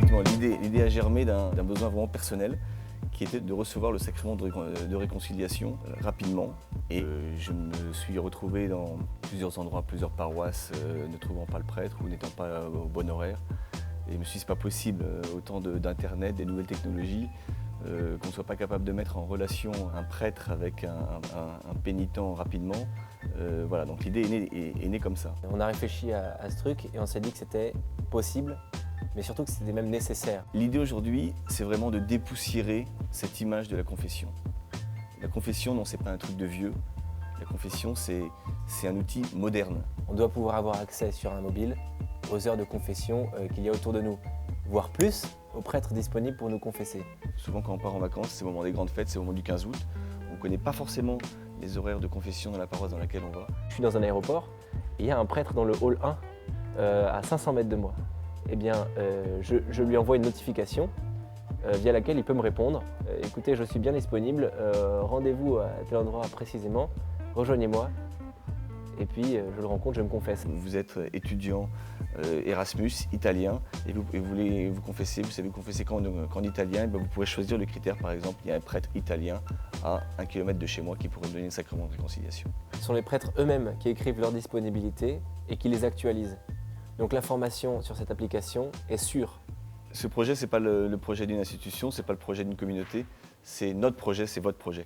Effectivement, l'idée a germé d'un besoin vraiment personnel qui était de recevoir le sacrement de réconciliation rapidement. Et je me suis retrouvé dans plusieurs endroits, plusieurs paroisses, ne trouvant pas le prêtre ou n'étant pas au bon horaire. Et je me suis dit, c'est pas possible, autant d'internet, des nouvelles technologies, qu'on ne soit pas capable de mettre en relation un prêtre avec un pénitent rapidement. Voilà, donc l'idée est née comme ça. On a réfléchi à ce truc et on s'est dit que c'était possible, mais surtout que c'était même nécessaire. L'idée aujourd'hui, c'est vraiment de dépoussiérer cette image de la confession. La confession, non, c'est pas un truc de vieux. La confession, c'est un outil moderne. On doit pouvoir avoir accès sur un mobile aux heures de confession qu'il y a autour de nous, voire plus aux prêtres disponibles pour nous confesser. Souvent, quand on part en vacances, c'est le moment des grandes fêtes, c'est le moment du 15 août. On ne connaît pas forcément les horaires de confession dans la paroisse dans laquelle on va. Je suis dans un aéroport et il y a un prêtre dans le hall 1 à 500 mètres de moi. Eh bien, je lui envoie une notification via laquelle il peut me répondre. Écoutez, je suis bien disponible, rendez-vous à tel endroit précisément, rejoignez-moi. Et puis je le rencontre, je me confesse. Vous êtes étudiant Erasmus, italien, et vous voulez vous confesser, vous savez vous confesser qu'en italien, et bien vous pouvez choisir le critère, par exemple, il y a un prêtre italien à 1 kilomètre de chez moi qui pourrait me donner le sacrement de réconciliation. Ce sont les prêtres eux-mêmes qui écrivent leur disponibilité et qui les actualisent. Donc l'information sur cette application est sûre. Ce projet, ce n'est pas le projet d'une institution, ce n'est pas le projet d'une communauté, c'est notre projet, c'est votre projet.